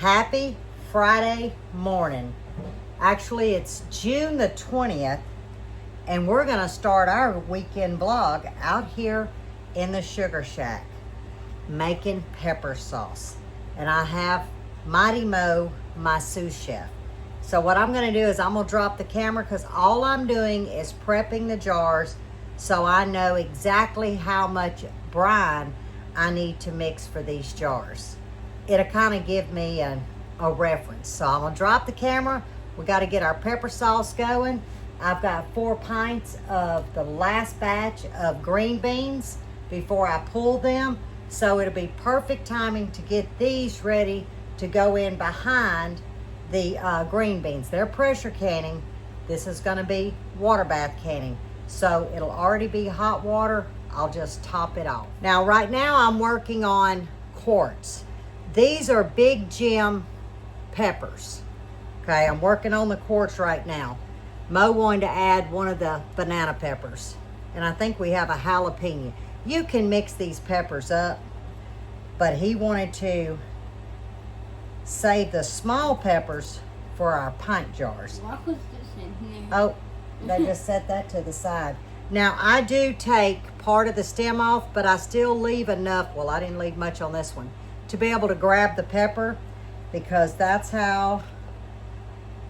Happy Friday morning. Actually, it's June the 20th, and we're gonna start our weekend vlog out here in the Sugar Shack making pepper sauce. And I have Mighty Mo, my sous chef. So what I'm gonna do is I'm gonna drop the camera because all I'm doing is prepping the jars so I know exactly how much brine I need to mix for these jars. It'll kind of give me a reference. So I'm gonna drop the camera. We got to get our pepper sauce going. I've got 4 pints of the last batch of green beans before I pull them. So it'll be perfect timing to get these ready to go in behind the green beans. They're pressure canning. This is gonna be water bath canning. So it'll already be hot water. I'll just top it off. Now, right now I'm working on quarts. These are Big Jim peppers. Okay, I'm working on the quarts right now. Mo wanted to add one of the banana peppers. And I think we have a jalapeno. You can mix these peppers up, but he wanted to save the small peppers for our pint jars. What was this in here? Oh, they just set that to the side. Now, I do take part of the stem off, but I still leave enough. Well, I didn't leave much on this one to be able to grab the pepper, because that's how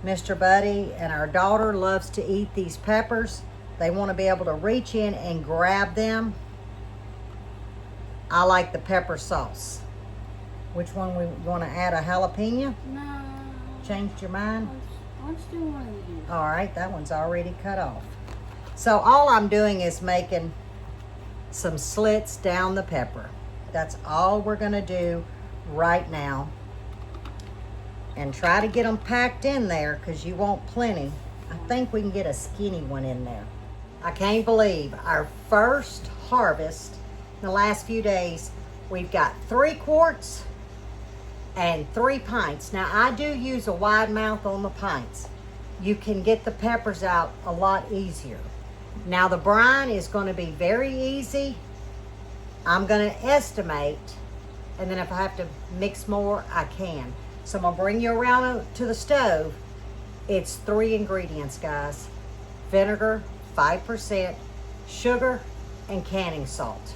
Mr. Buddy and our daughter loves to eat these peppers. They want to be able to reach in and grab them. I like the pepper sauce. Which one we want to add? A jalapeno? No. Changed your mind? Let's do one of these. All right, that one's already cut off. So all I'm doing is making some slits down the pepper. That's all we're gonna do right now. And try to get them packed in there because you want plenty. I think we can get a skinny one in there. I can't believe our first harvest in the last few days. We've got 3 quarts and 3 pints. Now, I do use a wide mouth on the pints. You can get the peppers out a lot easier. Now, the brine is going to be very easy. I'm going to estimate, and then if I have to mix more, I can. So I'm going to bring you around to the stove. It's 3 ingredients, guys. Vinegar, 5%, sugar, and canning salt.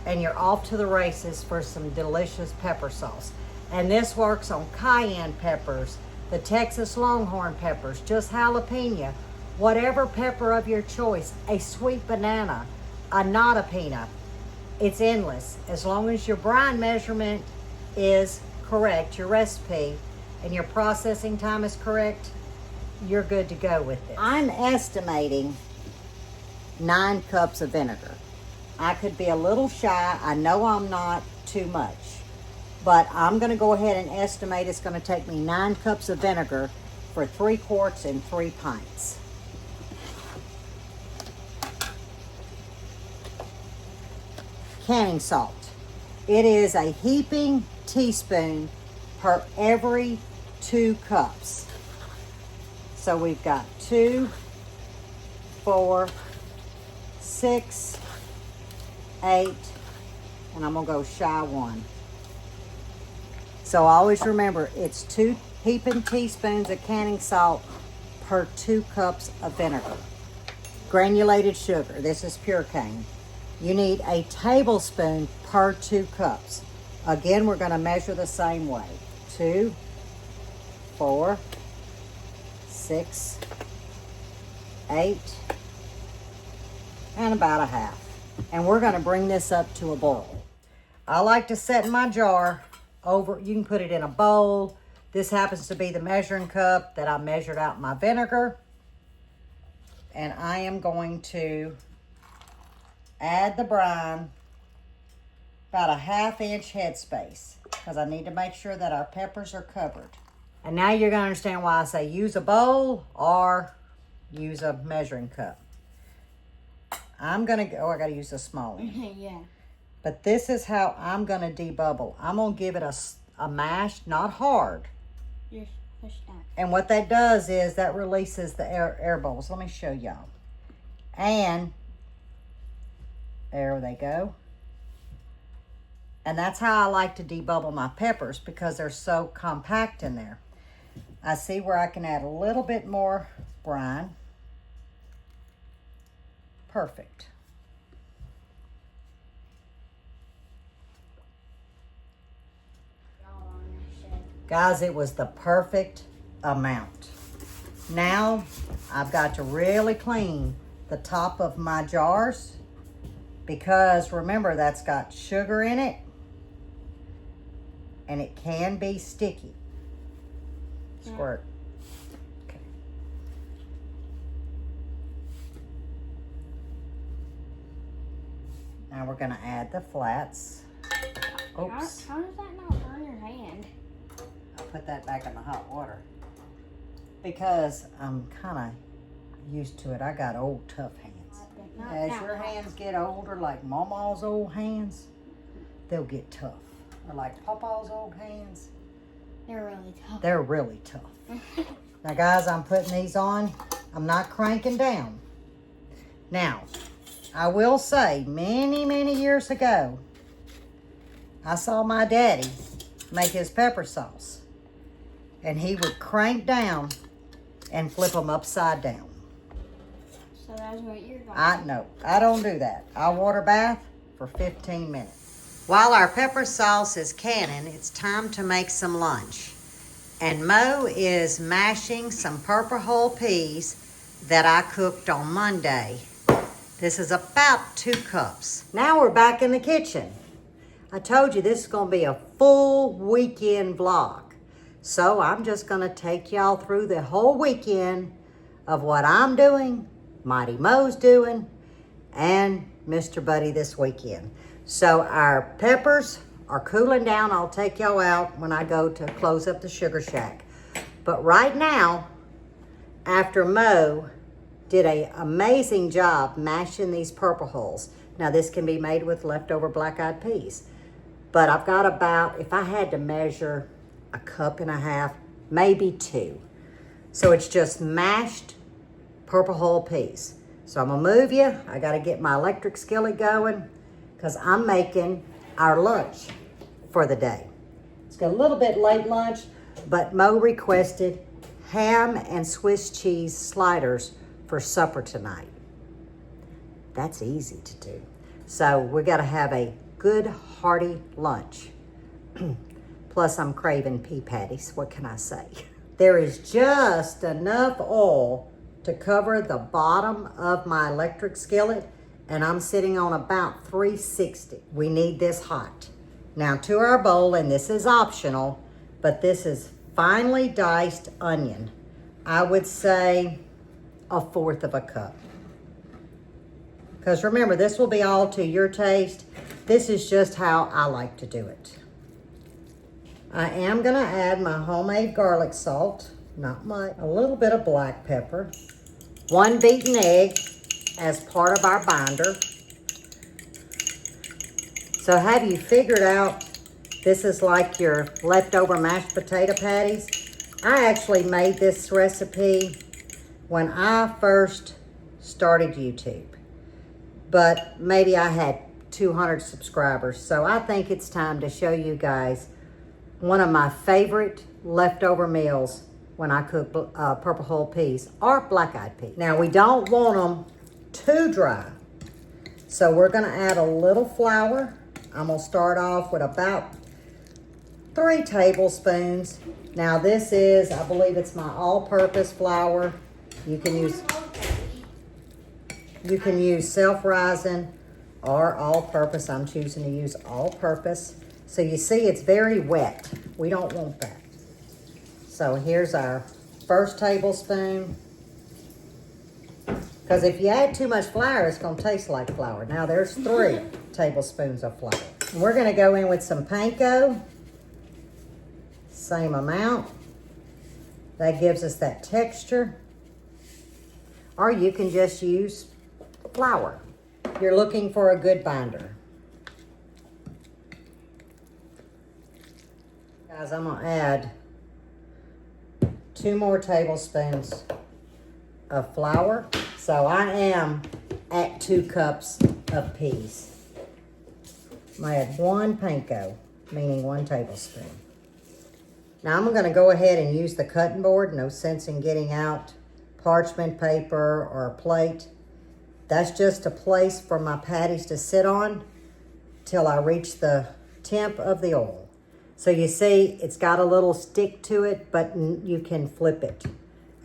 And you're off to the races for some delicious pepper sauce. And this works on cayenne peppers, the Texas Longhorn peppers, just jalapeno, whatever pepper of your choice, a sweet banana, a nata peanut. It's endless. As long as your brine measurement is correct, your recipe, and your processing time is correct, you're good to go with it. I'm estimating 9 cups of vinegar. I could be a little shy. I know I'm not too much, but I'm going to go ahead and estimate it's going to take me 9 cups of vinegar for 3 quarts and 3 pints. Canning salt. It is a heaping teaspoon per every 2 cups. So we've got 2, 4, 6, 8, and I'm gonna go shy 1. So always remember, it's 2 heaping teaspoons of canning salt per 2 cups of vinegar. Granulated sugar, this is pure cane. You need a tablespoon per 2 cups. Again, we're gonna measure the same way. 2, 4, 6, 8, and about a half. And we're gonna bring this up to a boil. I like to set my jar over, you can put it in a bowl. This happens to be the measuring cup that I measured out my vinegar. And I am going to add the brine about a 1/2 inch headspace because I need to make sure that our peppers are covered. And now you're gonna understand why I say use a bowl or use a measuring cup. I'm gonna go, I gotta use a small one. Yeah. But this is how I'm gonna debubble. I'm gonna give it a mash, not hard. Just push that. And what that does is that releases the air bubbles. Let me show y'all. And there they go. And that's how I like to debubble my peppers, because they're so compact in there. I see where I can add a little bit more brine. Perfect. Guys, it was the perfect amount. Now, I've got to really clean the top of my jars, because remember, that's got sugar in it and it can be sticky. Squirt. Okay. Now we're gonna add the flats. Oops. How does that not burn your hand? I'll put that back in the hot water, because I'm kind of used to it. I got old, tough hands. As your hands get older, like Mama's old hands, they'll get tough. Or like Papa's old hands. They're really tough. They're really tough. Now, guys, I'm putting these on. I'm not cranking down. Now, I will say, many, many years ago, I saw my daddy make his pepper sauce. And he would crank down and flip them upside down. So that's what you're going I know. I don't do that. I water bath for 15 minutes. While our pepper sauce is canning, it's time to make some lunch. And Mo is mashing some purple whole peas that I cooked on Monday. This is about 2 cups. Now we're back in the kitchen. I told you this is going to be a full weekend vlog. So I'm just going to take y'all through the whole weekend of what I'm doing, Mighty Mo's doing, and Mr. Buddy this weekend. So our peppers are cooling down. I'll take y'all out when I go to close up the sugar shack. But right now, after Mo did an amazing job mashing these purple hulls. Now this can be made with leftover black-eyed peas. But I've got about, if I had to measure, 1.5 cups, maybe 2. So it's just mashed purple hull peas. So I'm gonna move you. I gotta get my electric skillet going, because I'm making our lunch for the day. It's got a little bit late lunch, but Mo requested ham and Swiss cheese sliders for supper tonight. That's easy to do. So we gotta have a good hearty lunch. Plus I'm craving pea patties, what can I say? There is just enough oil to cover the bottom of my electric skillet, and I'm sitting on about 360. We need this hot. Now to our bowl, and this is optional, but this is finely diced onion. I would say 1/4 cup. Because remember, this will be all to your taste. This is just how I like to do it. I am gonna add my homemade garlic salt, not much, a little bit of black pepper, 1 beaten egg as part of our binder. So have you figured out this is like your leftover mashed potato patties? I actually made this recipe when I first started YouTube, but maybe I had 200 subscribers. So I think it's time to show you guys one of my favorite leftover meals when I cook purple hull peas or black-eyed peas. Now we don't want them too dry. So we're gonna add a little flour. I'm gonna start off with about 3 tablespoons. Now this is, I believe it's my all-purpose flour. You can use self-rising or all-purpose. I'm choosing to use all-purpose. So you see it's very wet. We don't want that. So here's our 1st tablespoon. Because if you add too much flour, it's gonna taste like flour. Now there's 3 tablespoons of flour. And we're gonna go in with some panko. Same amount. That gives us that texture. Or you can just use flour. You're looking for a good binder. Guys, I'm gonna add 2 more tablespoons of flour. So I am at 2 cups of peas. I'm gonna add 1 panko, meaning 1 tablespoon. Now I'm gonna go ahead and use the cutting board. No sense in getting out parchment paper or a plate. That's just a place for my patties to sit on till I reach the temp of the oil. So you see, it's got a little stick to it, but you can flip it.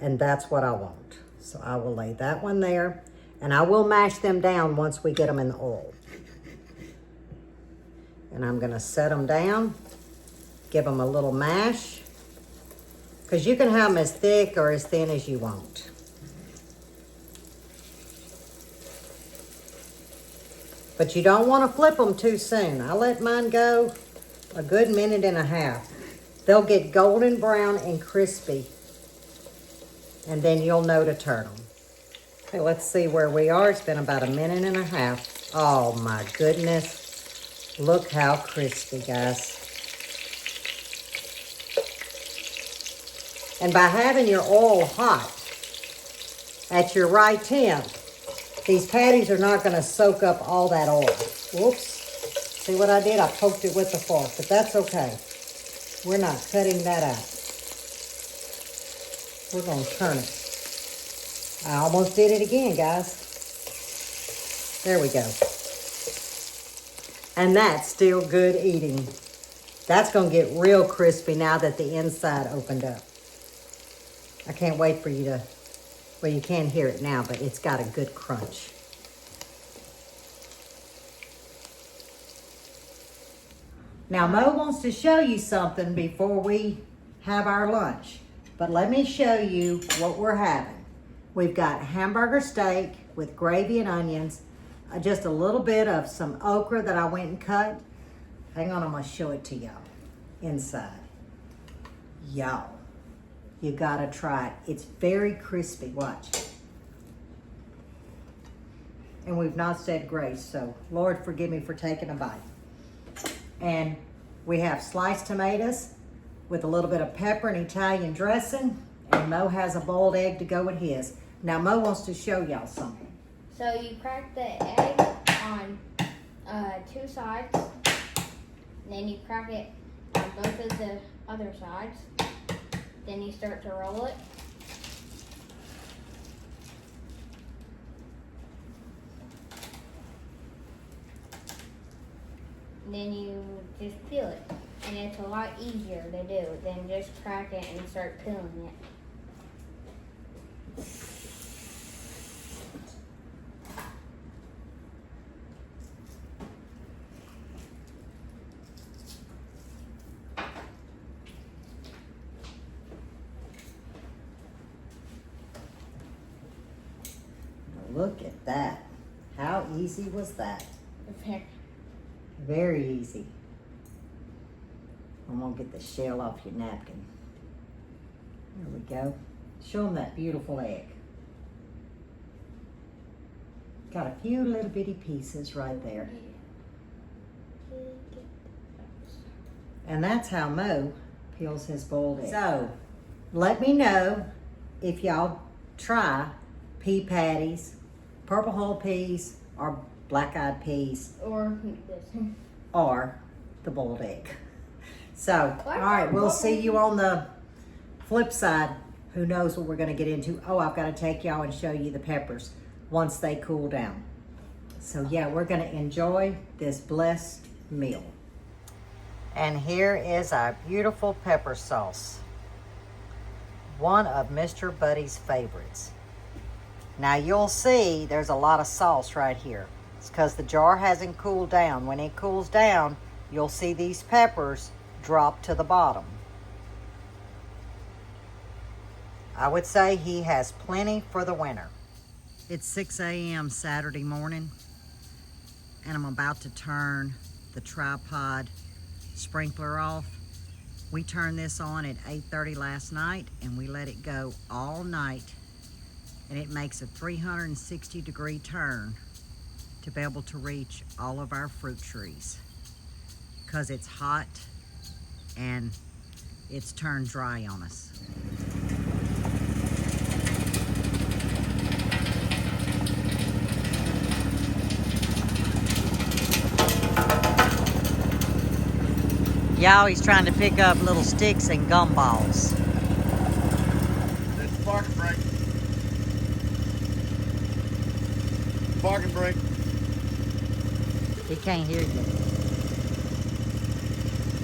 And that's what I want. So I will lay that one there, and I will mash them down once we get them in the oil. And I'm gonna set them down, give them a little mash, because you can have them as thick or as thin as you want. But you don't want to flip them too soon. I let mine go a good 1.5 minutes. They'll get golden brown and crispy, and then you'll know to turn them. Okay, let's see where we are. It's been about 1.5 minutes. Oh my goodness. Look how crispy, guys. And by having your oil hot at your right temp, these patties are not going to soak up all that oil. Whoops. See what I did? I poked it with the fork, but that's okay. We're not cutting that out. We're going to turn it. I almost did it again, guys. There we go. And that's still good eating. That's going to get real crispy now that the inside opened up. I can't wait for you to... Well, you can't hear it now, but it's got a good crunch. Now, Mo wants to show you something before we have our lunch. But let me show you what we're having. We've got hamburger steak with gravy and onions, just a little bit of some okra that I went and cut. Hang on, I'm gonna show it to y'all inside. Y'all. You gotta try it. It's very crispy, watch. And we've not said grace, so Lord forgive me for taking a bite. And we have sliced tomatoes with a little bit of pepper and Italian dressing, and Mo has a boiled egg to go with his. Now Mo wants to show y'all something. So you crack the egg on 2 sides, and then you crack it on both of the other sides. Then you start to roll it. And then you just peel it. And it's a lot easier to do than just crack it and start peeling it. Look at that. How easy was that? Okay. Very easy. I'm gonna get the shell off your napkin. There we go. Show them that beautiful egg. Got a few little bitty pieces right there. And that's how Mo peels his boiled egg. So, let me know if y'all try pea patties, purple whole peas, or black-eyed peas, Or this. or the boiled egg. So, all right, we'll see you on the flip side. Who knows what we're gonna get into. Oh, I've gotta take y'all and show you the peppers once they cool down. So yeah, we're gonna enjoy this blessed meal. And here is our beautiful pepper sauce. One of Mr. Buddy's favorites. Now you'll see there's a lot of sauce right here. It's because the jar hasn't cooled down. When it cools down, you'll see these peppers drop to the bottom. I would say he has plenty for the winter. It's 6 a.m. Saturday morning, and I'm about to turn the tripod sprinkler off. We turned this on at 8:30 last night, and we let it go all night, and it makes a 360-degree turn to be able to reach all of our fruit trees because it's hot and it's turned dry on us. Y'all, he's trying to pick up little sticks and gumballs. That's parking brake. Parking brake. He can't hear you.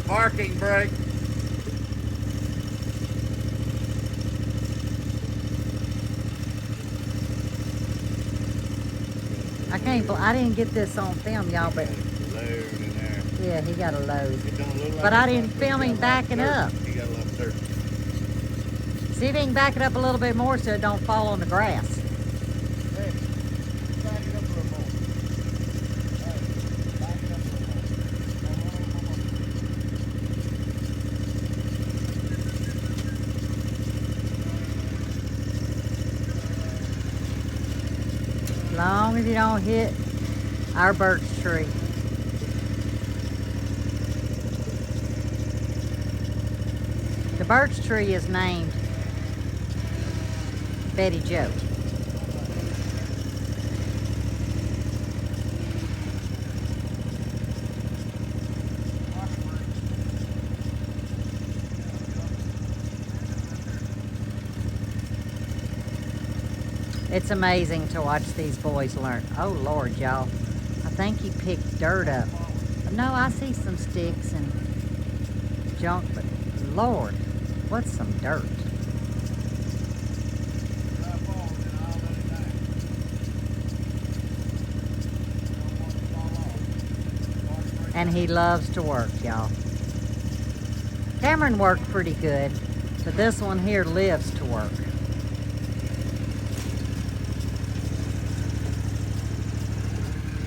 Parking brake. I didn't get this on film, y'all, but Load in there. yeah, he got a load. It don't look like But I it's didn't like film he him got a lot of backing dirt. up. He got a lot of dirt. See if he can back it up a little bit more so it don't fall on the grass. Hey, back it up a little more. Hey, back it up a little As long as you don't hit our birch tree. The birch tree is named Betty Joe. It's amazing to watch these boys learn. Oh Lord, y'all. I think he picked dirt up. No, I see some sticks and junk, but Lord, what's some dirt? And he loves to work, y'all. Cameron worked pretty good, but this one here lives to work.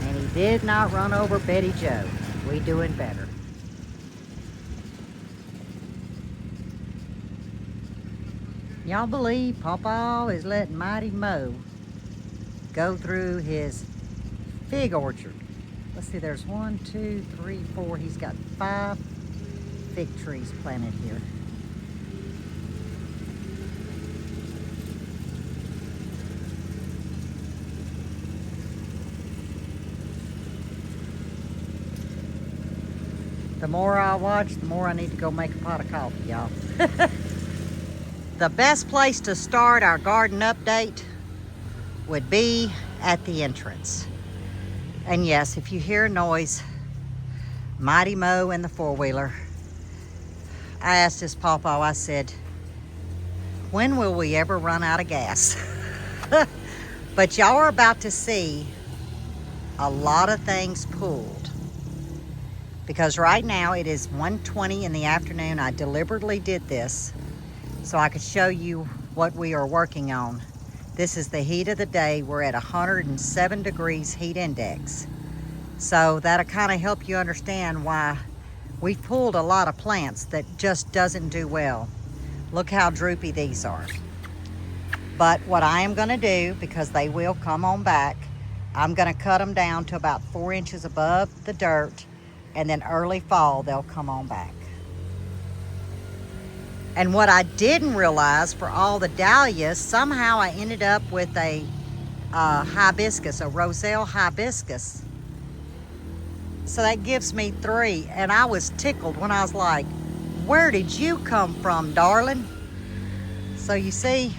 And he did not run over Betty Joe. We doing better. Y'all believe Pawpaw is letting Mighty Mo go through his fig orchard? Let's see, there's 1, 2, 3, 4. He's got 5 fig trees planted here. The more I watch, the more I need to go make a pot of coffee, y'all. The best place to start our garden update would be at the entrance. And yes, if you hear a noise, Mighty Mo and the four-wheeler. I asked his pawpaw, I said, when will we ever run out of gas? But y'all are about to see a lot of things pulled. Because right now it is 1:20 in the afternoon. I deliberately did this so I could show you what we are working on. This is the heat of the day. We're at 107 degrees heat index. So that'll kind of help you understand why we've pulled a lot of plants that just doesn't do well. Look how droopy these are. But what I am gonna do, because they will come on back, I'm gonna cut them down to about 4 inches above the dirt, and then early fall they'll come on back. And what I didn't realize, for all the dahlias, somehow I ended up with a hibiscus, a roselle hibiscus. So that gives me 3, and I was tickled when I was like, where did you come from, darling? So you see,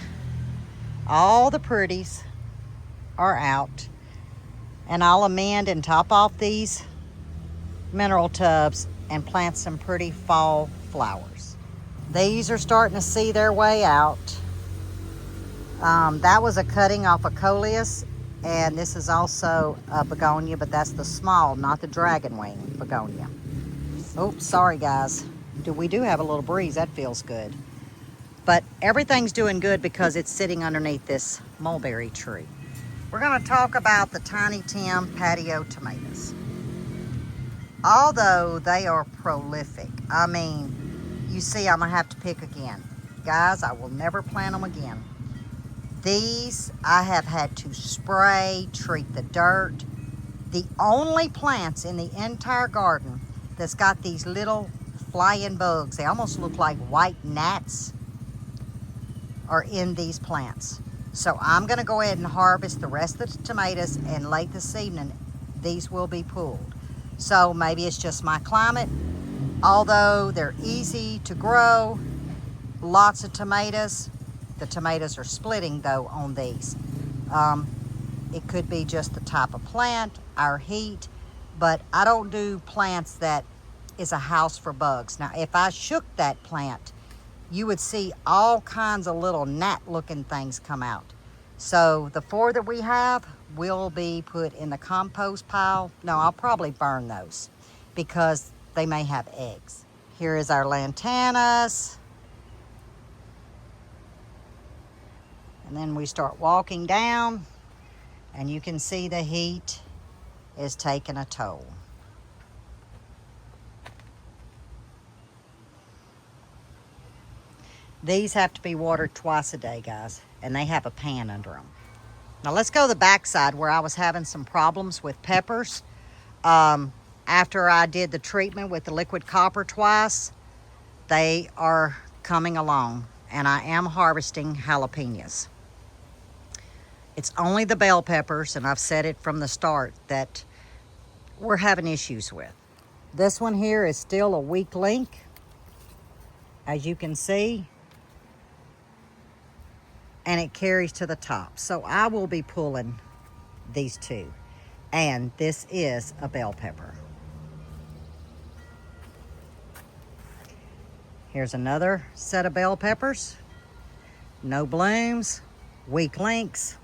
all the pretties are out, and I'll amend and top off these mineral tubs and plant some pretty fall flowers. These are starting to see their way out. That was a cutting off a coleus, and this is also a begonia, but that's the small, not the dragon wing begonia. Oops, sorry guys. We do have a little breeze, that feels good. But everything's doing good because it's sitting underneath this mulberry tree. We're gonna talk about the Tiny Tim patio tomatoes. Although they are prolific, I mean, you see I'm gonna have to pick again. Guys, I will never plant them again. These I have had to spray, treat the dirt. The only plants in the entire garden that's got these little flying bugs, they almost look like white gnats, are in these plants. So I'm gonna go ahead and harvest the rest of the tomatoes, and late this evening, these will be pulled. So maybe it's just my climate, Although they're easy to grow, lots of tomatoes. The tomatoes are splitting though on these. It could be just the type of plant, our heat, but I don't do plants that is a house for bugs. Now, if I shook that plant, you would see all kinds of little gnat looking things come out. So the 4 that we have will be put in the compost pile. No, I'll probably burn those because they may have eggs. Here is our lantanas. And then we start walking down and you can see the heat is taking a toll. These have to be watered twice a day, guys, and they have a pan under them. Now let's go to the back side where I was having some problems with peppers. After I did the treatment with the liquid copper twice, they are coming along, and I am harvesting jalapenos. It's only the bell peppers, and I've said it from the start, that we're having issues with. This one here is still a weak link, as you can see, and it carries to the top. So I will be pulling these 2, and this is a bell pepper. Here's another set of bell peppers. No blooms, weak links,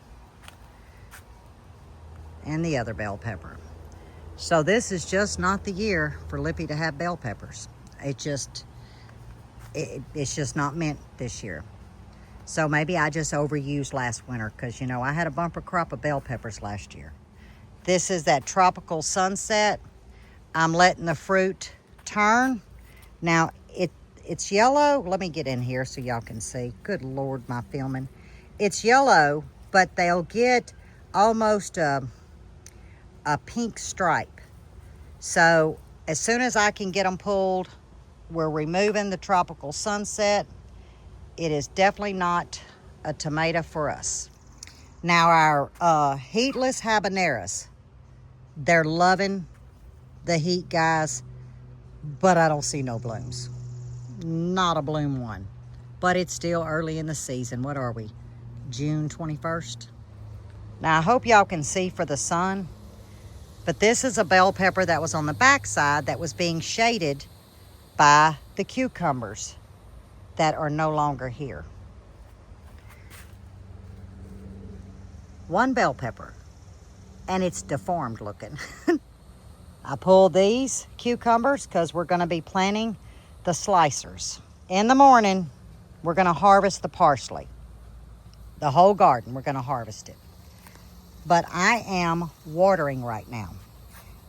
and the other bell pepper. So this is just not the year for Lippy to have bell peppers. It's just not meant this year. So maybe I just overused last winter because, you know, I had a bumper crop of bell peppers last year. This is that tropical sunset. I'm letting the fruit turn. Now, it's yellow. Let me get in here so y'all can see. Good Lord, my filming. It's yellow, but they'll get almost a pink stripe. So as soon as I can get them pulled, we're removing the tropical sunset. It is definitely not a tomato for us. Now our heatless habaneros, they're loving the heat, guys, but I don't see no blooms. Not a bloom one. But it's still early in the season. What are we? June 21st? Now I hope y'all can see for the sun, but this is a bell pepper that was on the back side that was being shaded by the cucumbers that are no longer here. One bell pepper, and it's deformed looking. I pulled these cucumbers because we're going to be planting the slicers. In the morning, we're going to harvest the parsley. The whole garden, we're going to harvest it. But I am watering right now.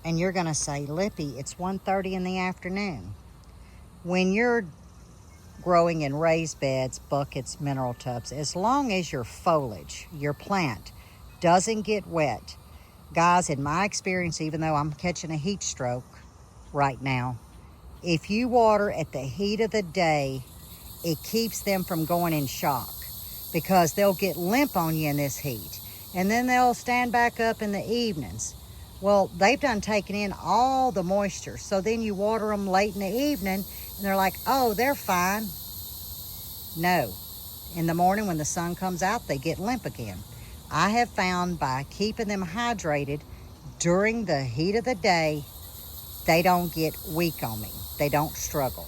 And you're going to say, Lippy, it's 1:30 in the afternoon. When you're growing in raised beds, buckets, mineral tubs, as long as your foliage, your plant, doesn't get wet, guys, in my experience, even though I'm catching a heat stroke right now, if you water at the heat of the day, it keeps them from going in shock because they'll get limp on you in this heat. And then they'll stand back up in the evenings. Well, they've done taken in all the moisture. So then you water them late in the evening and they're like, oh, they're fine. No. In the morning when the sun comes out, they get limp again. I have found by keeping them hydrated during the heat of the day, they don't get weak on me. They don't struggle.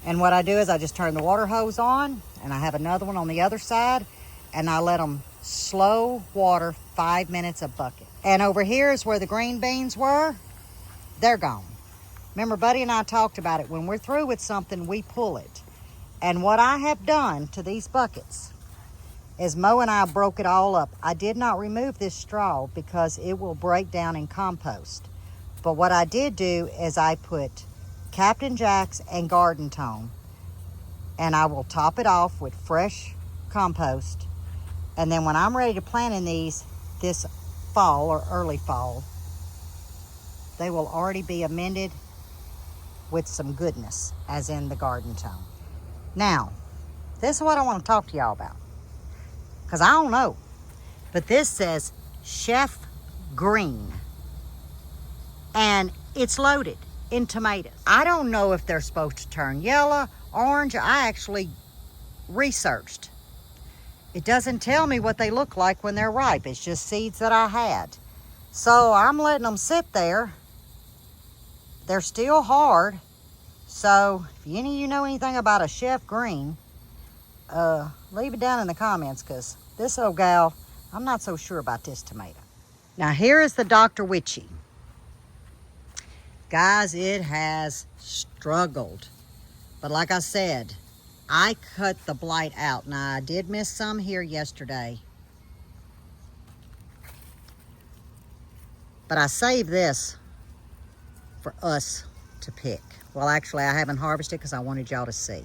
And what I do is I just turn the water hose on, and I have another one on the other side, and I let them slow water 5 minutes a bucket. And over here is where the green beans were. They're gone. Remember, Buddy and I talked about it. When we're through with something, we pull it. And what I have done to these buckets is Mo and I broke it all up. I did not remove this straw because it will break down in compost. But what I did do is I put Captain Jack's and Garden Tone, and I will top it off with fresh compost. And then when I'm ready to plant in these this fall or early fall, they will already be amended with some goodness, as in the Garden Tone. Now, this is what I want to talk to y'all about, because I don't know, but this says Chef Green, and it's loaded. in tomatoes. I don't know if they're supposed to turn yellow, orange. I actually researched. It doesn't tell me what they look like when they're ripe. It's just seeds that I had. So I'm letting them sit there. They're still hard. So if any of you know anything about a chef green, leave it down in the comments, because this old gal, I'm not so sure about this tomato. Now here is the Dr. Witchy. Guys, it has struggled. But like I said, I cut the blight out. Now I did miss some here yesterday. But I saved this for us to pick. Well, actually, I haven't harvested because I wanted y'all to see.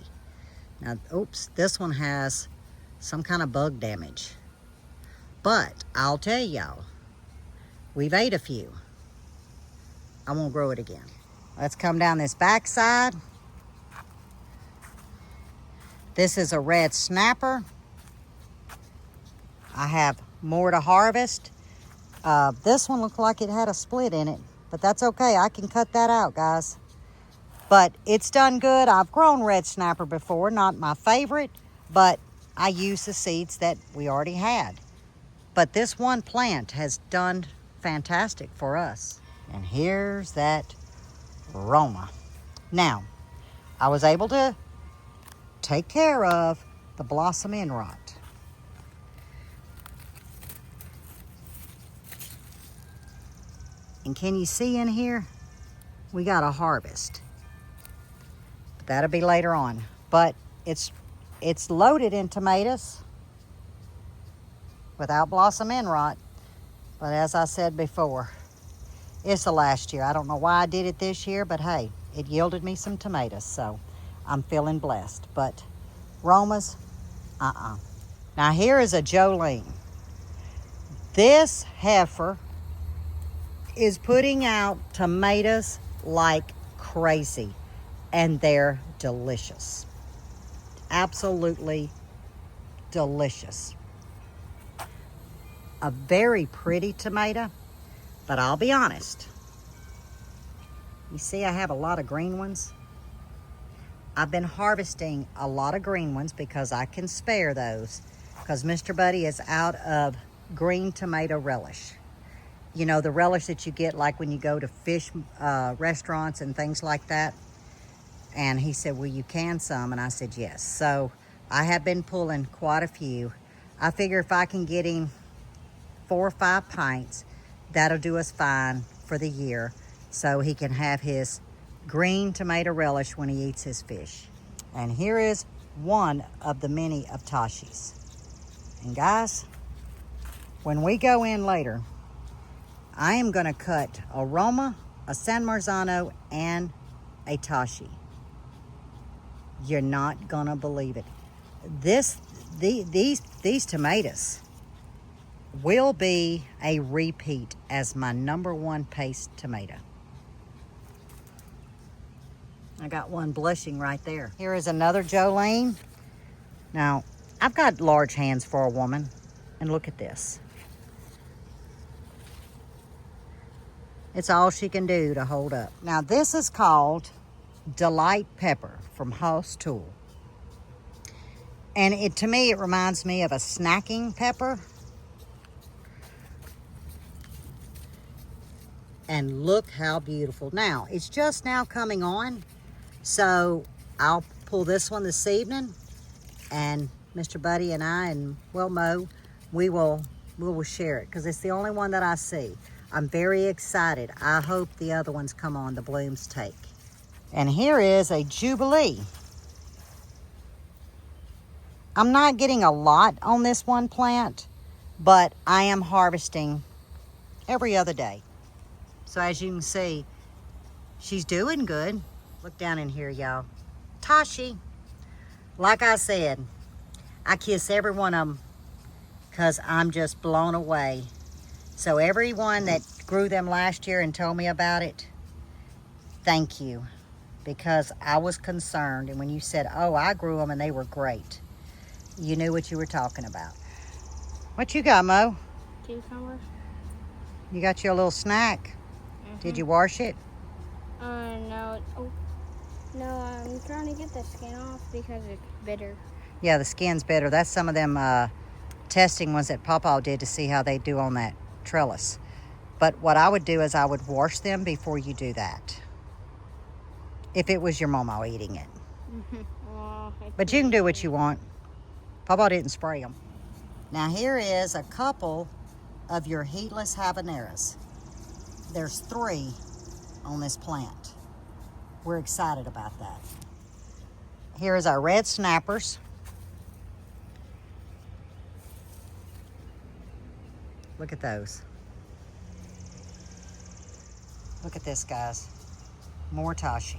Now, oops, this one has some kind of bug damage. But I'll tell y'all, we've ate a few. I won't grow it again. Let's come down this backside. This is a red snapper. I have more to harvest. This one looked like it had a split in it, but that's okay. I can cut that out, guys. But it's done good. I've grown red snapper before, not my favorite, but I used the seeds that we already had. But this one plant has done fantastic for us. And here's that Roma. Now, I was able to take care of the blossom end rot. And can you see in here? We got a harvest. But that'll be later on. But it's loaded in tomatoes without blossom end rot. But as I said before, it's the last year. I don't know why I did it this year, but hey, it yielded me some tomatoes, so I'm feeling blessed. But Romas, Now here is a Jolene. This heifer is putting out tomatoes like crazy, and they're delicious. Absolutely delicious. A very pretty tomato, but I'll be honest. You see, I have a lot of green ones. I've been harvesting a lot of green ones because I can spare those, because Mr. Buddy is out of green tomato relish. You know, the relish that you get like when you go to fish restaurants and things like that. And he said, well, you can some? And I said, yes. So I have been pulling quite a few. I figure if I can get him 4 or 5 pints, that'll do us fine for the year, so he can have his green tomato relish when he eats his fish. And here is one of the many of Tashi's. And guys, when we go in later, I am going to cut a Roma, a San Marzano, and a Tashi. You're not going to believe it. These tomatoes will be a repeat as my #1 paste tomato. I got one blushing right there. Here is another Jolene. Now, I've got large hands for a woman, and look at this. It's all she can do to hold up. Now, this is called Delight Pepper from House Tool. And to me, it reminds me of a snacking pepper. And look how beautiful. Now, it's just now coming on, so I'll pull this one this evening, and Mr. Buddy and I and Mo, we will share it, because it's the only one that I see. I'm very excited. I hope the other ones come on, the blooms take. And here is a Jubilee. I'm not getting a lot on this one plant, but I am harvesting every other day. So as you can see, she's doing good. Look down in here, y'all. Tashi. Like I said, I kiss every one of them because I'm just blown away. So everyone that grew them last year and told me about it, thank you. Because I was concerned, and when you said, oh, I grew them and they were great, you knew what you were talking about. What you got, Mo? Cucumbers. You got your little snack. Did you wash it? No. Oh, no, I'm trying to get the skin off because it's bitter. Yeah, the skin's better. That's some of them testing ones that Pawpaw did to see how they do on that trellis. But what I would do is I would wash them before you do that. If it was your mama eating it. But you can do what you want. Pawpaw didn't spray them. Now here is a couple of your heatless habaneros. There's 3 on this plant. We're excited about that. Here is our red snappers. Look at those. Look at this, guys. More tashi.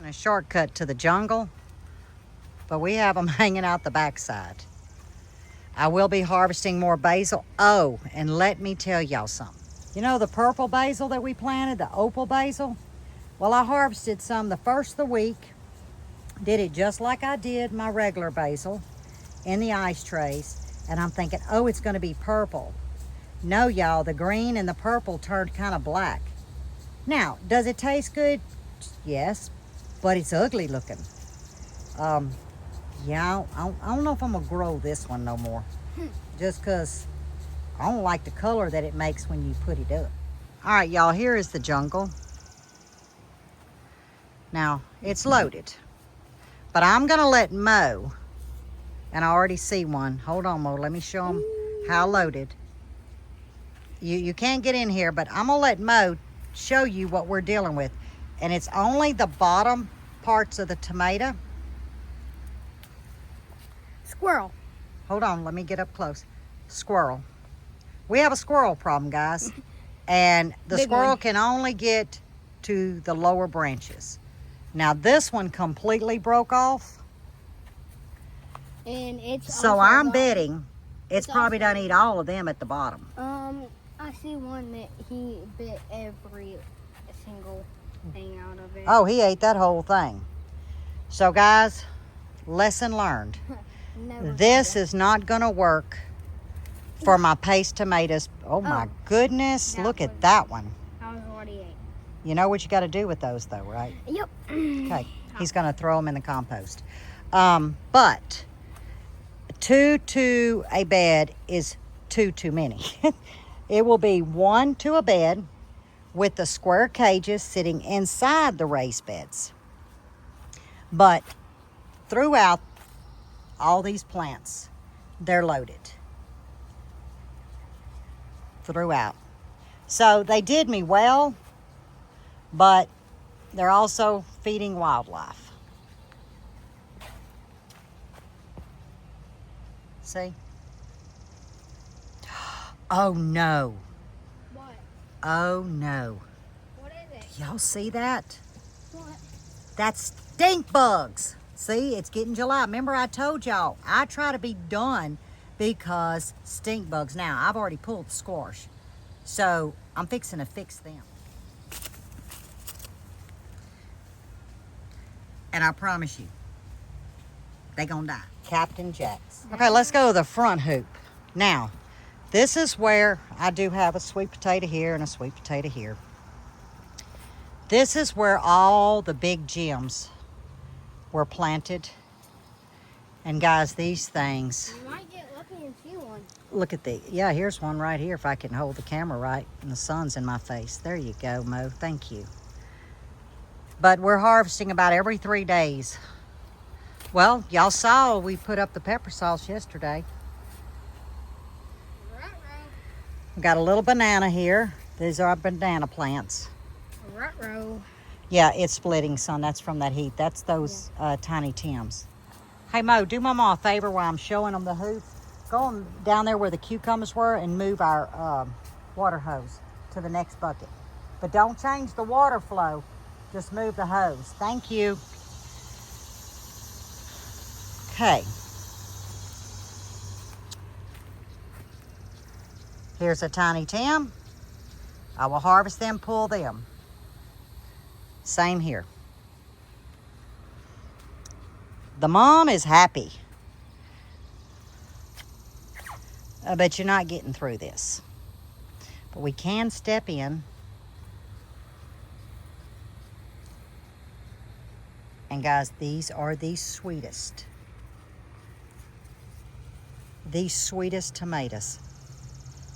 A shortcut to the jungle, but we have them hanging out the backside. I will be harvesting more basil. Oh, and let me tell y'all something. You know the purple basil that we planted, the opal basil? Well, I harvested some the first of the week. Did it just like I did my regular basil in the ice trays. And I'm thinking, oh, it's going to be purple. No, y'all, the green and the purple turned kind of black. Now, does it taste good? Yes, but it's ugly looking. Yeah, I don't know if I'm going to grow this one no more. Just because I don't like the color that it makes when you put it up. All right, y'all, here is the jungle. Now, it's loaded. But I'm going to let Mo, and I already see one. Hold on, Mo, let me show him how loaded. You can't get in here, but I'm going to let Mo show you what we're dealing with. And it's only the bottom parts of the tomato. Squirrel. Hold on, let me get up close. Squirrel. We have a squirrel problem, guys. And the squirrel can only get to the lower branches. Now this one completely broke off. And it's so I'm betting it's probably done eat all of them at the bottom. I see one that he bit every single thing out of it. Oh, he ate that whole thing. So guys, lesson learned. This is not gonna work for my paste tomatoes. Oh my goodness, look at that one. That was what he ate. You know what you gotta do with those though, right? Yep. Okay, he's gonna throw them in the compost. But 2 to a bed is 2 too many. It will be 1 to a bed with the square cages sitting inside the raised beds. But throughout all these plants, they're loaded. Throughout. So they did me well, but they're also feeding wildlife. See? Oh no. What? Oh no. What is it? Do y'all see that? What? That's stink bugs. See, it's getting July. Remember I told y'all, I try to be done because stink bugs. Now, I've already pulled the squash. So, I'm fixing to fix them. And I promise you, they gonna die. Captain Jack's. Okay, let's go to the front hoop. Now, this is where I do have a sweet potato here and a sweet potato here. This is where all the big gems were planted. And guys, these things. You might get lucky and see one. Look at the, yeah, here's one right here if I can hold the camera right and the sun's in my face. There you go, Mo, thank you. But we're harvesting about every 3 days. Well, y'all saw we put up the pepper sauce yesterday. We got a little banana here. These are our banana plants. Ruh-roh. Yeah, it's splitting, son. That's from that heat. That's those tiny Tims. Hey, Mo, do Mama a favor while I'm showing them the hoop. Go on down there where the cucumbers were and move our water hose to the next bucket. But don't change the water flow. Just move the hose. Thank you. Okay. Here's a tiny Tim. I will harvest them, pull them. Same here. The mom is happy. But you're not getting through this. But we can step in And guys, these are the sweetest. The sweetest tomatoes.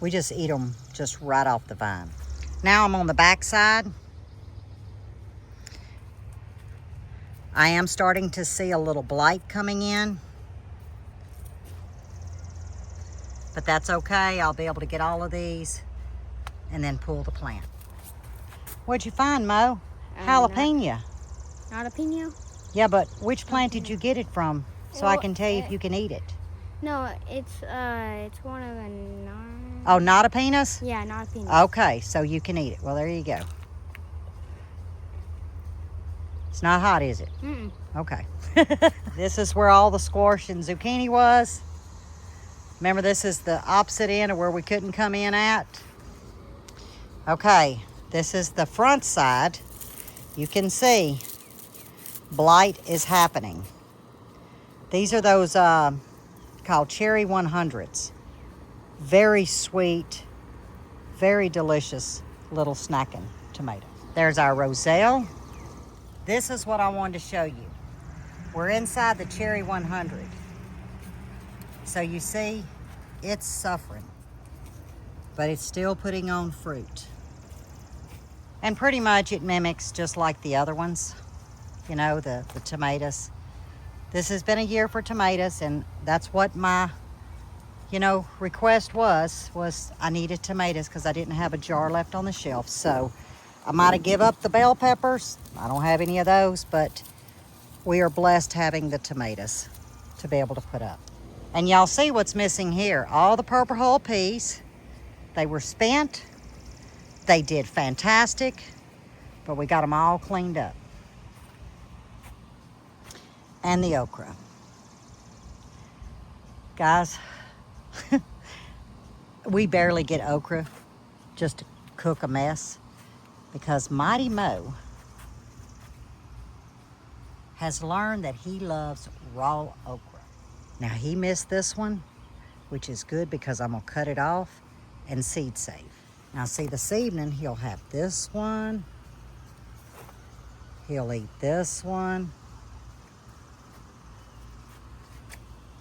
We just eat them just right off the vine. Now I'm on the back side. I am starting to see a little blight coming in. But that's okay. I'll be able to get all of these and then pull the plant. What'd you find, Mo? Jalapeno. Jalapeno? Yeah, but which plant did you get it from? So I can tell you if you can eat it. No, it's one of the Oh, not a penis? Yeah, not a penis. Okay, so you can eat it. Well, there you go. It's not hot, is it? Mm-mm. Okay. This is where all the squash and zucchini was. Remember, this is the opposite end of where we couldn't come in at. Okay, this is the front side. You can see blight is happening. These are those called cherry 100s. Very sweet, very delicious little snacking tomato. There's our roselle. This is what I wanted to show you. We're inside the cherry 100. So you see, it's suffering, but it's still putting on fruit. And pretty much it mimics just like the other ones, you know, the tomatoes. This has been a year for tomatoes, and that's what my, request was I needed tomatoes because I didn't have a jar left on the shelf. So I might have give up the bell peppers. I don't have any of those, but we are blessed having the tomatoes to be able to put up. And y'all see what's missing here. All the purple hull peas, they were spent. They did fantastic, but we got them all cleaned up. And the okra. Guys, we barely get okra just to cook a mess because Mighty Mo has learned that he loves raw okra. Now he missed this one, which is good because I'm gonna cut it off and seed save. Now see, this evening he'll have this one. He'll eat this one.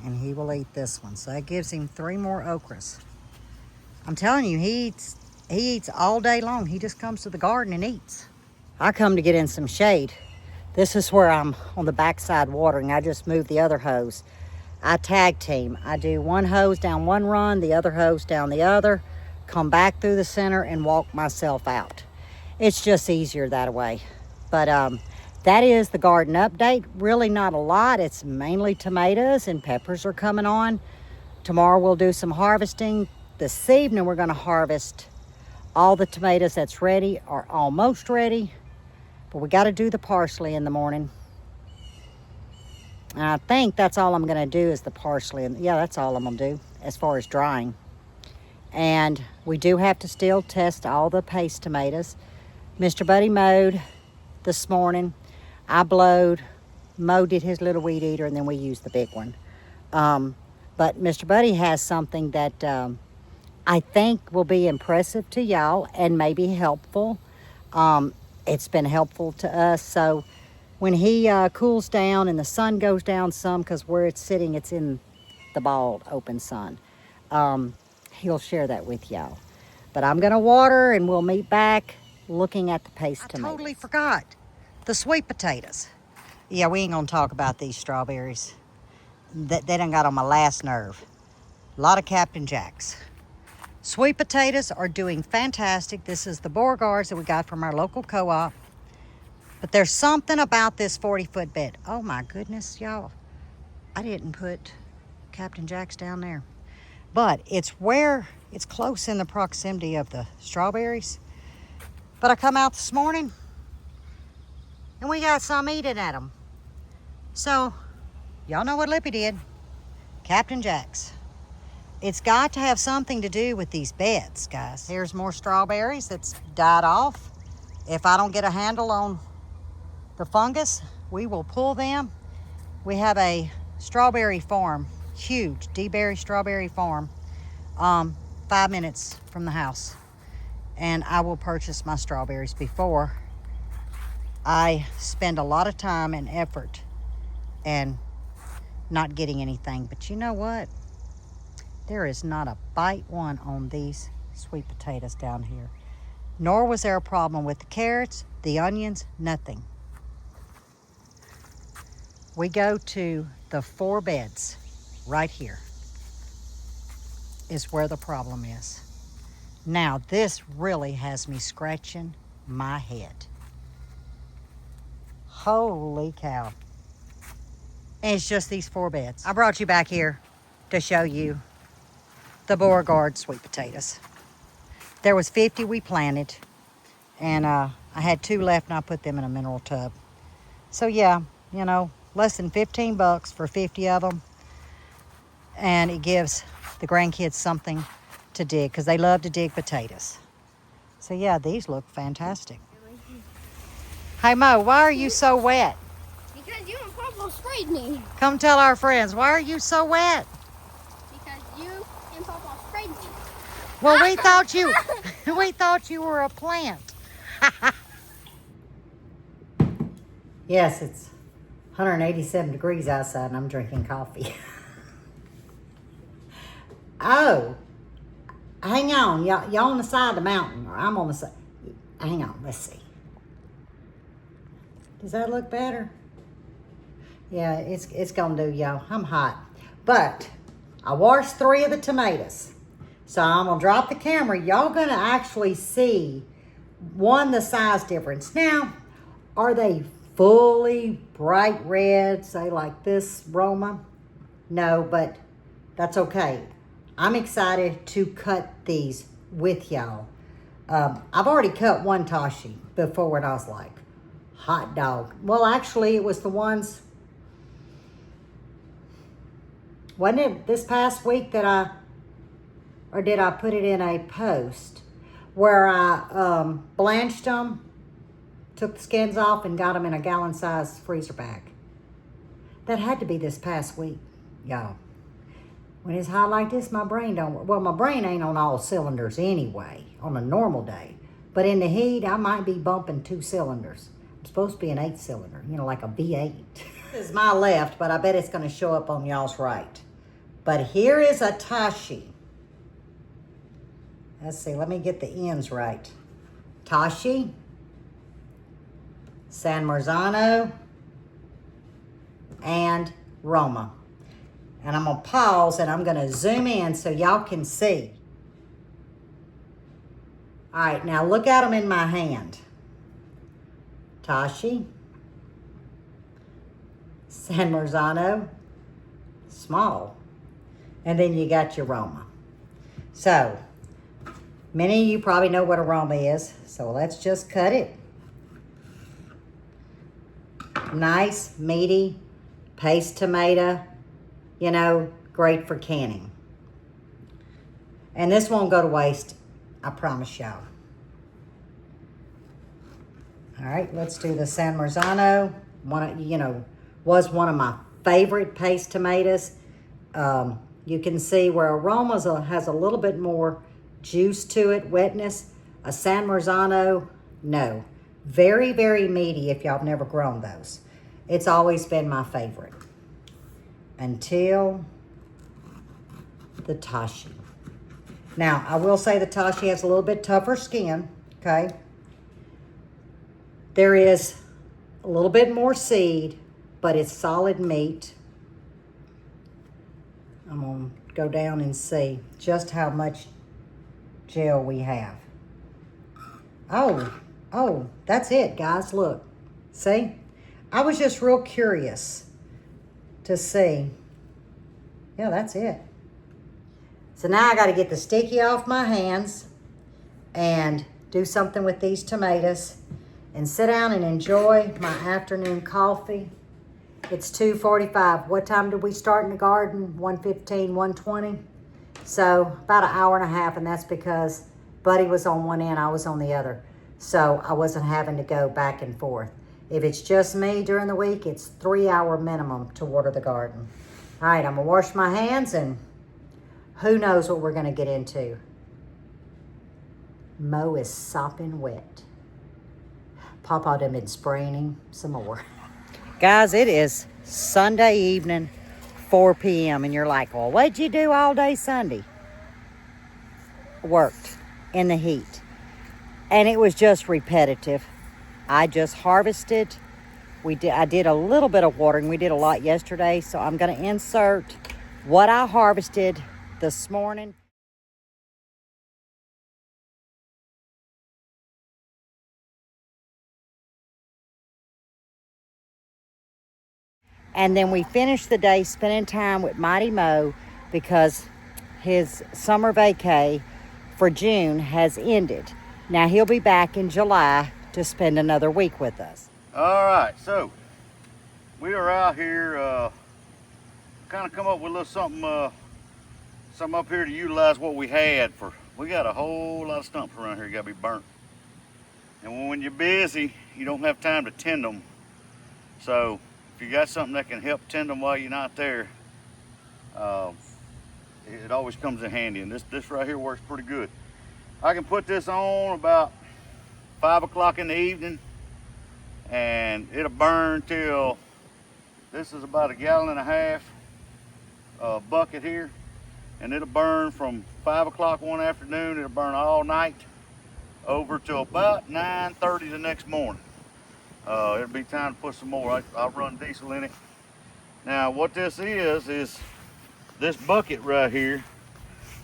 And he will eat this one. So that gives him 3 more okras. I'm telling you, he eats all day long. He just comes to the garden and eats. I come to get in some shade. This is where I'm on the backside watering. I just moved the other hose. I tag team. I do one hose down one run, the other hose down the other, come back through the center and walk myself out. It's just easier that way. But that is the garden update. Really not a lot. It's mainly tomatoes and peppers are coming on. Tomorrow we'll do some harvesting. This evening we're gonna harvest all the tomatoes that's ready or almost ready. But we gotta do the parsley in the morning. And I think that's all I'm gonna do is the parsley. And yeah, that's all I'm gonna do as far as drying. And we do have to still test all the paste tomatoes. Mr. Buddy mowed this morning. I blowed. Mo did his little weed eater, and then we used the big one. But Mr. Buddy has something that I think will be impressive to y'all and maybe helpful. It's been helpful to us. So when he cools down and the sun goes down some, because where it's sitting, it's in the bald open sun, he'll share that with y'all. But I'm going to water, and we'll meet back looking at the paste tomatoes. I totally forgot the sweet potatoes. Yeah, we ain't going to talk about these strawberries. They done got on my last nerve. A lot of Captain Jacks. Sweet potatoes are doing fantastic. This is the Beauregards that we got from our local co-op. But there's something about this 40-foot bed. Oh my goodness, y'all. I didn't put Captain Jacks down there. But it's close in the proximity of the strawberries. But I come out this morning and we got some eating at them. So, y'all know what Lippy did. Captain Jacks. It's got to have something to do with these beds, guys. Here's more strawberries that's died off. If I don't get a handle on the fungus, we will pull them. We have a strawberry farm, huge D-berry strawberry farm, 5 minutes from the house. And I will purchase my strawberries before I spend a lot of time and effort and not getting anything. But you know what? There is not a bite one on these sweet potatoes down here. Nor was there a problem with the carrots, the onions, nothing. We go to the 4 beds right here is where the problem is. Now this really has me scratching my head. Holy cow. And it's just these 4 beds. I brought you back here to show you the Beauregard sweet potatoes. There was 50 we planted, and I had 2 left, and I put them in a mineral tub. So yeah, you know, less than 15 bucks for 50 of them, and it gives the grandkids something to dig, because they love to dig potatoes. So yeah, these look fantastic. Hey Mo, why are you so wet? Because you and Papa sprayed me. Come tell our friends, why are you so wet? Because you and Papa sprayed me. Well, we thought you were a plant. Yes, it's 187 degrees outside and I'm drinking coffee. Oh, hang on. Y'all on the side of the mountain, or I'm on the side. Hang on, let's see. Does that look better? Yeah, it's gonna do, y'all. I'm hot. But I washed 3 of the tomatoes. So I'm gonna drop the camera. Y'all gonna actually see, the size difference. Now, are they fully bright red, say like this, Roma? No, but that's okay. I'm excited to cut these with y'all. I've already cut one Tashi before, and I was like, hot dog. Well, actually, it was the ones, wasn't it this past week that or did I put it in a post where I blanched them, took the skins off, and got them in a gallon-sized freezer bag? That had to be this past week, y'all. When it's hot like this, my brain don't work. Well, my brain ain't on all cylinders anyway on a normal day. But in the heat, I might be bumping 2 cylinders. I'm supposed to be an 8-cylinder, you know, like a V8. This is my left, but I bet it's going to show up on y'all's right. But here is a Tashi. Let's see, let me get the ends right. Tashi, San Marzano, and Roma. And I'm gonna pause and I'm gonna zoom in so y'all can see. All right, now look at them in my hand. Tashi, San Marzano, small. And then you got your Roma. So, many of you probably know what a Roma is, so let's just cut it. Nice, meaty, paste tomato, you know, great for canning. And this won't go to waste, I promise y'all. All right, let's do the San Marzano. Was one of my favorite paste tomatoes. You can see where Aroma's has a little bit more juice to it, wetness. A San Marzano, no. Very, very meaty if y'all have never grown those. It's always been my favorite. Until the Tashi. Now, I will say the Tashi has a little bit tougher skin, okay? There is a little bit more seed, but it's solid meat. I'm gonna go down and see just how much gel we have. Oh, that's it, guys, look. See? I was just real curious to see. Yeah, that's it. So now I got to get the sticky off my hands and do something with these tomatoes and sit down and enjoy my afternoon coffee. It's 2:45. What time did we start in the garden? 1:15, 1:20. So about an hour and a half, and that's because Buddy was on one end, I was on the other. So I wasn't having to go back and forth. If it's just me during the week, it's 3-hour minimum to water the garden. All right, I'm gonna wash my hands, and who knows what we're gonna get into. Mo is sopping wet. Papa done been spraying him some more. Guys, it is Sunday evening, 4 p.m. And you're like, well, what'd you do all day Sunday? Worked in the heat. And it was just repetitive. I just harvested. I did a little bit of watering. We did a lot yesterday. So I'm going to insert what I harvested this morning. And then we finished the day spending time with Mighty Mo because his summer vacay for June has ended. Now he'll be back in July to spend another week with us. All right, so we are out here, kind of come up with a little something up here to utilize what we had for. We got a whole lot of stumps around here got to be burnt. And when you're busy, you don't have time to tend them. So if you got something that can help tend them while you're not there, it always comes in handy. And this right here works pretty good. I can put this on about 5 o'clock in the evening and it'll burn till, this is about 1.5 gallons bucket here, and it'll burn from 5 o'clock one afternoon. It'll burn all night over till about 9:30 the next morning. It'll be time to put some more. I'll run diesel in it. Now what this is this bucket right here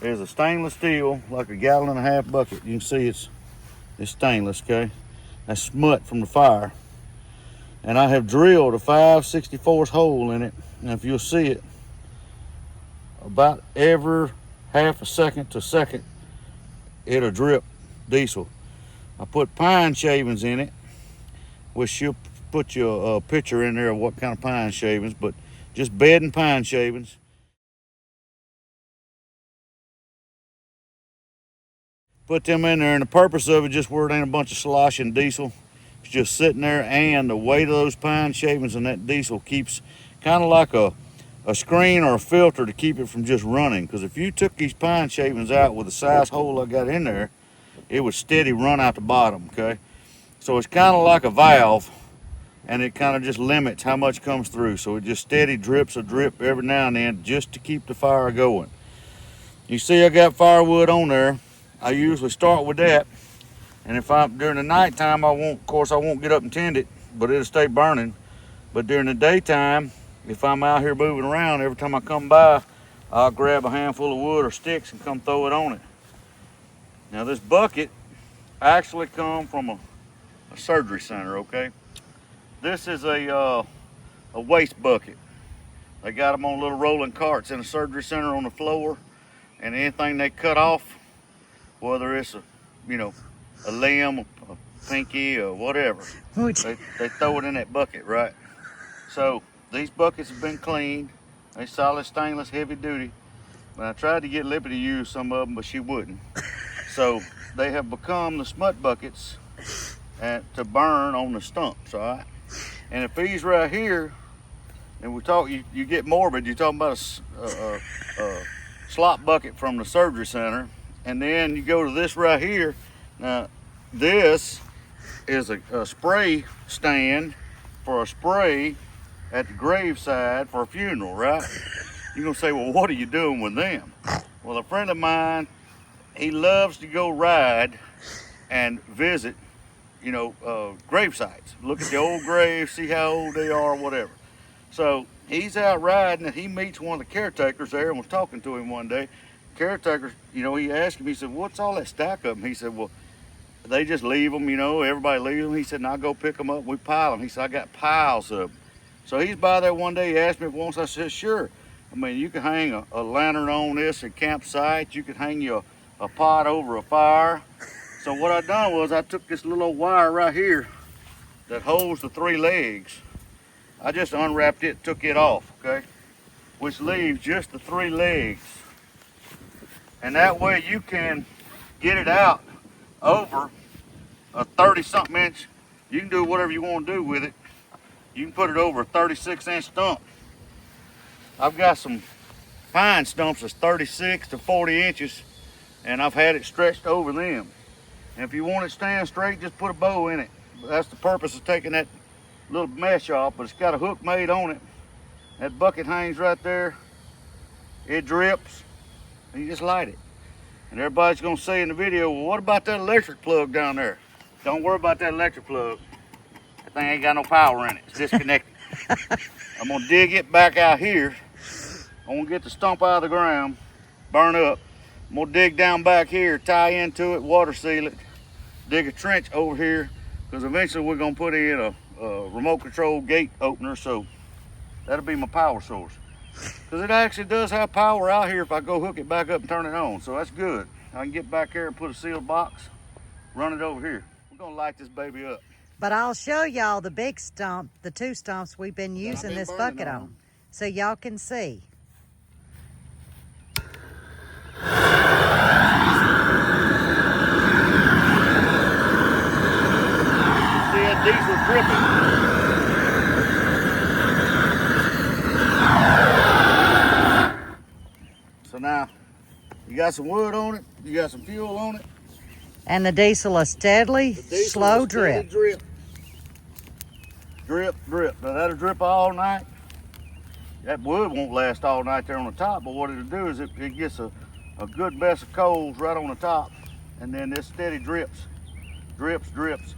is a stainless steel, like 1.5 gallon bucket. You can see it's stainless, okay? That's smut from the fire. And I have drilled a 5/64 hole in it. And if you'll see it, about every half a second to second, it'll drip diesel. I put pine shavings in it, which she'll put you a picture in there of what kind of pine shavings, but just bed and pine shavings. Put them in there, and the purpose of it, just where it ain't a bunch of sloshing diesel. It's just sitting there, and the weight of those pine shavings and that diesel keeps kind of like a screen or a filter to keep it from just running. Because if you took these pine shavings out with the size hole I got in there, it would steady run out the bottom, okay? So it's kind of like a valve, and it kind of just limits how much comes through. So it just steady drips a drip every now and then just to keep the fire going. You see I got firewood on there. I usually start with that, and if I'm during the nighttime, I won't get up and tend it, but it'll stay burning. But during the daytime, if I'm out here moving around, every time I come by, I'll grab a handful of wood or sticks and come throw it on it. Now this bucket actually come from a surgery center, okay? This is a waste bucket. They got them on little rolling carts in a surgery center on the floor, and anything they cut off, whether it's a limb, a pinky, or whatever, they throw it in that bucket, right? So these buckets have been cleaned. They solid stainless, heavy duty. And I tried to get Lippy to use some of them, but she wouldn't. So they have become the smut buckets to burn on the stumps, all right? And if these right here, and we talk, you get morbid, you're talking about a slop bucket from the surgery center. And then you go to this right here. Now, this is a spray stand for a spray at the graveside for a funeral, right? You're gonna say, well, what are you doing with them? Well, a friend of mine, he loves to go ride and visit, grave sites. Look at the old graves, see how old they are, whatever. So he's out riding, and he meets one of the caretakers there, and was talking to him one day. Caretaker, he asked him, he said, what's all that stack of them? He said, well, they just leave them, everybody leaves them. He said, now go pick them up, we pile them. He said, I got piles of them. So he's by there one day, he asked me if once, I said, sure. I mean, you can hang a lantern on this at campsite, you could hang a pot over a fire. So what I done was I took this little old wire right here that holds the 3 legs. I just unwrapped it, took it off, okay? Which leaves just the 3 legs. And that way you can get it out over a 30-something inch. You can do whatever you want to do with it. You can put it over a 36-inch stump. I've got some pine stumps that's 36 to 40 inches, and I've had it stretched over them. And if you want it stand straight, just put a bow in it. That's the purpose of taking that little mesh off, but it's got a hook made on it. That bucket hangs right there. It drips, and you just light it. And everybody's gonna say in the video, well, what about that electric plug down there? Don't worry about that electric plug. That thing ain't got no power in it. It's disconnected. I'm gonna dig it back out here. I'm gonna get the stump out of the ground, burn up. I'm gonna dig down back here, tie into it, water seal it, dig a trench over here, because eventually we're gonna put in a remote control gate opener, so that'll be my power source. Because it actually does have power out here if I go hook it back up and turn it on, so that's good. I can get back there and put a sealed box, run it over here. We're gonna light this baby up. But I'll show y'all the big stump, the 2 stumps we've been using this bucket on, so y'all can see. See that diesel dripping. So now, you got some wood on it, you got some fuel on it. And the diesel is steadily, slow drip. Drip. Drip, drip. Now that'll drip all night. That wood won't last all night there on the top, but what it'll do is it gets a good mess of coals right on the top, and then this steady drips, drips,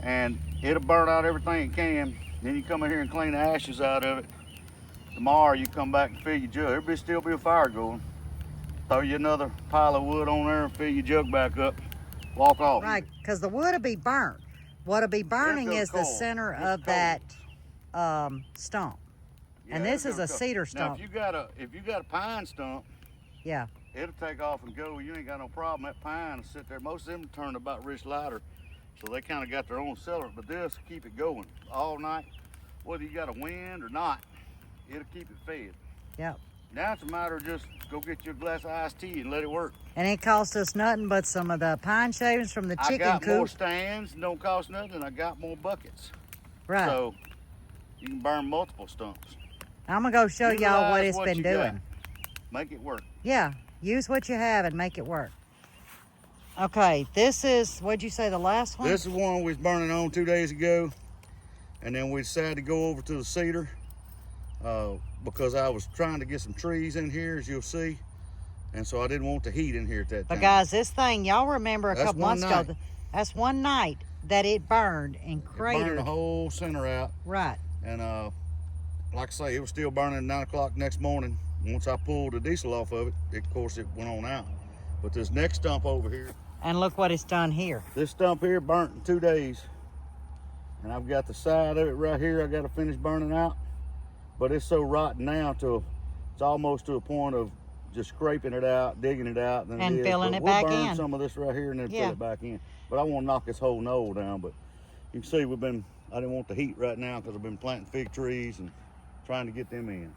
and it'll burn out everything it can. Then you come in here and clean the ashes out of it. Tomorrow you come back and fill your jug. There'll still be a fire going. Throw you another pile of wood on there and fill your jug back up. Walk off. Right, because the wood will be burnt. What'll be burning is the center of that stump. Yeah, and this is a coal. cedar stump. Now, if you got a pine stump, yeah, it'll take off and go. You ain't got no problem. That pine will sit there. Most of them turn about rich lighter, so they kind of got their own cellar. But this will keep it going all night, whether you got a wind or not. It'll keep it fed. Yep. Now it's a matter of just go get you a glass of iced tea and let it work. And it cost us nothing but some of the pine shavings from the chicken I got more coop. stands, don't cost nothing. I got more buckets. Right. So you can burn multiple stumps. I'm gonna go show y'all what it's been doing. Got. Make it work. Yeah, use what you have and make it work. Okay, this is, what'd you say, the last one? This is one we was burning on 2 days ago. And then we decided to go over to the cedar because I was trying to get some trees in here, as you'll see. And so I didn't want the heat in here at that time. But guys, this thing, y'all remember a couple months ago, that's one night that it burned and cratered. It burned the whole center out. Right. And like I say, it was still burning at 9 o'clock next morning. Once I pulled the diesel off of it, of course, it went on out. But this next stump over here. And look what it's done here. This stump here burnt in 2 days. And I've got the side of it right here I got to finish burning out. But it's so rotten now till it's almost to a point of just scraping it out, digging it out. And filling it back in. We'll burn some of this right here and then fill it back in. But I want to knock this whole knoll down. But you can see I didn't want the heat right now because I've been planting fig trees and trying to get them in.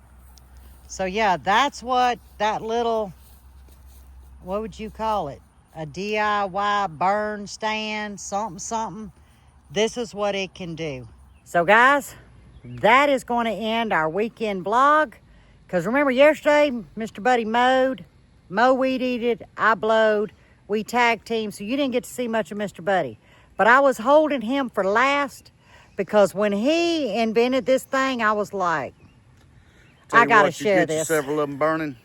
So yeah, that's what that little, what would you call it? A DIY burn stand, something. This is what it can do. So guys, that is going to end our weekend vlog. Because remember yesterday, Mr. Buddy mowed, weed eated, I blowed, we tag team, so you didn't get to see much of Mr. Buddy. But I was holding him for last because when he invented this thing, I was like, I gotta share this. Several of them burning.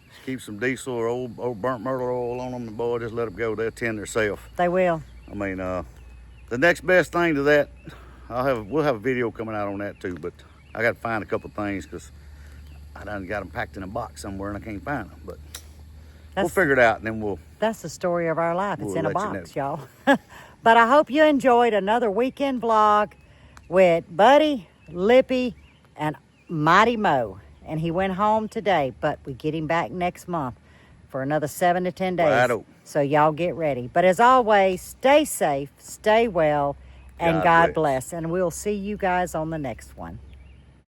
Just keep some diesel or old burnt myrtle oil on them, and boy, just let them go. They'll tend themselves. They will. I mean, the next best thing to that, we'll have a video coming out on that too. But I got to find a couple things because I done got them packed in a box somewhere and I can't find them. But we'll figure it out and then we'll. That's the story of our life. It's in a box, y'all. Know. But I hope you enjoyed another weekend vlog with Buddy, Lippy, and Mighty Mo. And he went home today, but we get him back next month for another 7 to 10 days. Right. So y'all get ready. But as always, stay safe, stay well, and God bless. And we'll see you guys on the next one.